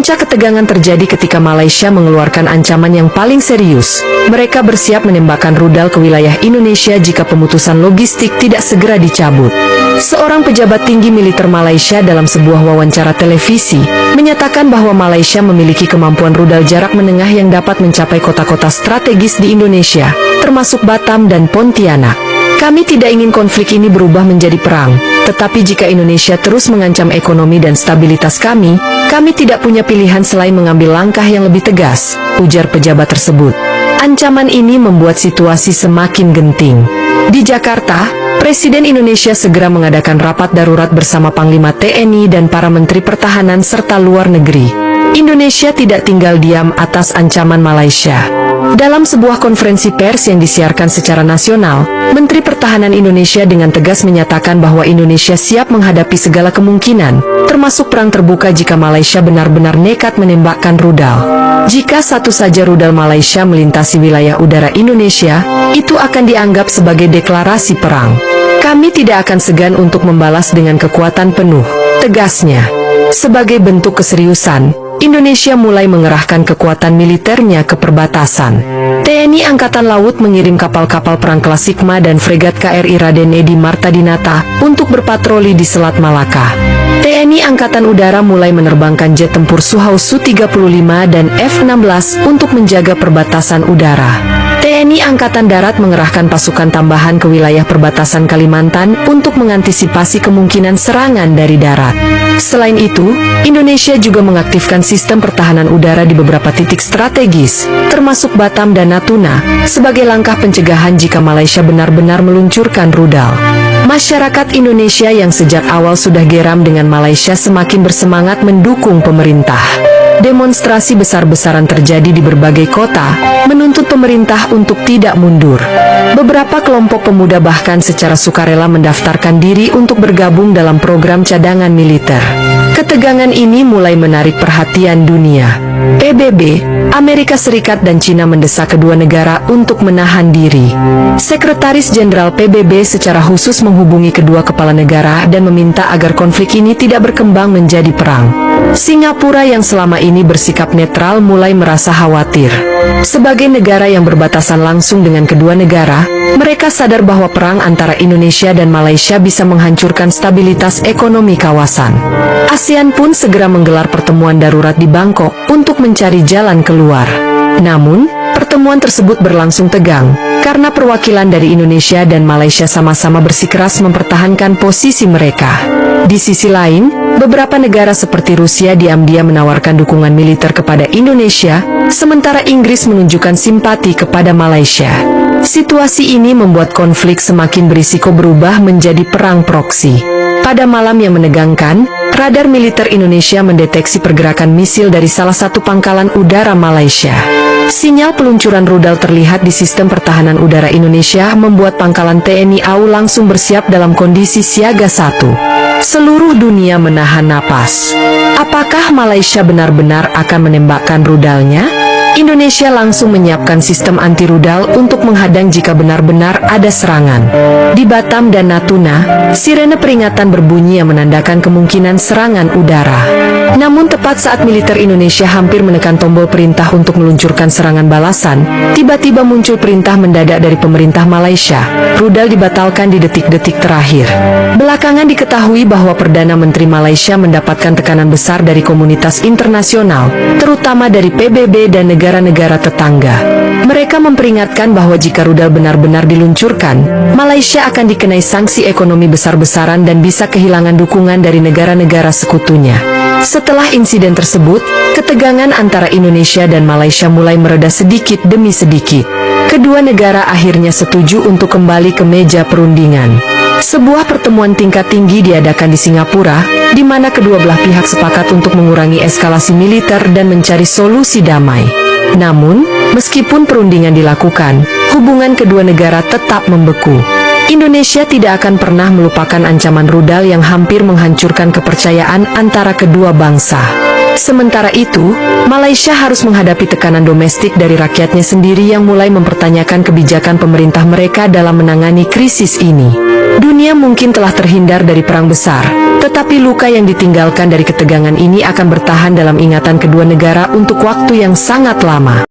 Puncak ketegangan terjadi ketika Malaysia mengeluarkan ancaman yang paling serius. Mereka bersiap menembakkan rudal ke wilayah Indonesia jika pemutusan logistik tidak segera dicabut. Seorang pejabat tinggi militer Malaysia dalam sebuah wawancara televisi menyatakan bahwa Malaysia memiliki kemampuan rudal jarak menengah yang dapat mencapai kota-kota strategis di Indonesia, termasuk Batam dan Pontianak. Kami tidak ingin konflik ini berubah menjadi perang, tetapi jika Indonesia terus mengancam ekonomi dan stabilitas kami tidak punya pilihan selain mengambil langkah yang lebih tegas, ujar pejabat tersebut. Ancaman ini membuat situasi semakin genting. Di Jakarta, Presiden Indonesia segera mengadakan rapat darurat bersama Panglima TNI dan para Menteri Pertahanan serta luar negeri. Indonesia tidak tinggal diam atas ancaman Malaysia. Dalam sebuah konferensi pers yang disiarkan secara nasional, Menteri Pertahanan Indonesia dengan tegas menyatakan bahwa Indonesia siap menghadapi segala kemungkinan, termasuk perang terbuka jika Malaysia benar-benar nekat menembakkan rudal. Jika satu saja rudal Malaysia melintasi wilayah udara Indonesia, itu akan dianggap sebagai deklarasi perang. Kami tidak akan segan untuk membalas dengan kekuatan penuh, tegasnya. Sebagai bentuk keseriusan, Indonesia mulai mengerahkan kekuatan militernya ke perbatasan. TNI Angkatan Laut mengirim kapal-kapal perang kelas Sigma dan fregat KRI Raden Edi Martadinata untuk berpatroli di Selat Malaka. TNI Angkatan Udara mulai menerbangkan jet tempur Sukhoi Su-35 dan F-16 untuk menjaga perbatasan udara. TNI Angkatan Darat mengerahkan pasukan tambahan ke wilayah perbatasan Kalimantan untuk mengantisipasi kemungkinan serangan dari darat. Selain itu, Indonesia juga mengaktifkan sistem pertahanan udara di beberapa titik strategis, termasuk Batam dan Natuna, sebagai langkah pencegahan jika Malaysia benar-benar meluncurkan rudal. Masyarakat Indonesia yang sejak awal sudah geram dengan Malaysia semakin bersemangat mendukung pemerintah. Demonstrasi besar-besaran terjadi di berbagai kota, menuntut pemerintah untuk tidak mundur. Beberapa kelompok pemuda bahkan secara sukarela mendaftarkan diri untuk bergabung dalam program cadangan militer. Ketegangan ini mulai menarik perhatian dunia. PBB, Amerika Serikat dan China mendesak kedua negara untuk menahan diri. Sekretaris Jenderal PBB secara khusus menghubungi kedua kepala negara dan meminta agar konflik ini tidak berkembang menjadi perang. Singapura yang selama ini bersikap netral mulai merasa khawatir. Sebagai negara yang berbatasan langsung dengan kedua negara, mereka sadar bahwa perang antara Indonesia dan Malaysia bisa menghancurkan stabilitas ekonomi kawasan. ASEAN pun segera menggelar pertemuan darurat di Bangkok untuk mencari jalan keluar. Namun, pertemuan tersebut berlangsung tegang, karena perwakilan dari Indonesia dan Malaysia sama-sama bersikeras mempertahankan posisi mereka. Di sisi lain, beberapa negara seperti Rusia diam-diam menawarkan dukungan militer kepada Indonesia, sementara Inggris menunjukkan simpati kepada Malaysia. Situasi ini membuat konflik semakin berisiko berubah menjadi perang proksi. Pada malam yang menegangkan, radar militer Indonesia mendeteksi pergerakan misil dari salah satu pangkalan udara Malaysia. Sinyal peluncuran rudal terlihat di sistem pertahanan udara Indonesia membuat pangkalan TNI AU langsung bersiap dalam kondisi siaga 1. Seluruh dunia menahan napas. Apakah Malaysia benar-benar akan menembakkan rudalnya? Indonesia langsung menyiapkan sistem anti-rudal untuk menghadang jika benar-benar ada serangan. Di Batam dan Natuna, sirene peringatan berbunyi yang menandakan kemungkinan serangan udara. Namun tepat saat militer Indonesia hampir menekan tombol perintah untuk meluncurkan serangan balasan, tiba-tiba muncul perintah mendadak dari pemerintah Malaysia. Rudal dibatalkan di detik-detik terakhir. Belakangan diketahui bahwa Perdana Menteri Malaysia mendapatkan tekanan besar dari komunitas internasional, terutama dari PBB dan negara-negara tetangga. Mereka memperingatkan bahwa jika rudal benar-benar diluncurkan, Malaysia akan dikenai sanksi ekonomi besar-besaran dan bisa kehilangan dukungan dari negara-negara sekutunya. Setelah insiden tersebut, ketegangan antara Indonesia dan Malaysia mulai mereda sedikit demi sedikit. Kedua negara akhirnya setuju untuk kembali ke meja perundingan. Sebuah pertemuan tingkat tinggi diadakan di Singapura, di mana kedua belah pihak sepakat untuk mengurangi eskalasi militer dan mencari solusi damai. Namun, meskipun perundingan dilakukan, hubungan kedua negara tetap membeku. Indonesia tidak akan pernah melupakan ancaman rudal yang hampir menghancurkan kepercayaan antara kedua bangsa. Sementara itu, Malaysia harus menghadapi tekanan domestik dari rakyatnya sendiri yang mulai mempertanyakan kebijakan pemerintah mereka dalam menangani krisis ini. Dunia mungkin telah terhindar dari perang besar, tetapi luka yang ditinggalkan dari ketegangan ini akan bertahan dalam ingatan kedua negara untuk waktu yang sangat lama.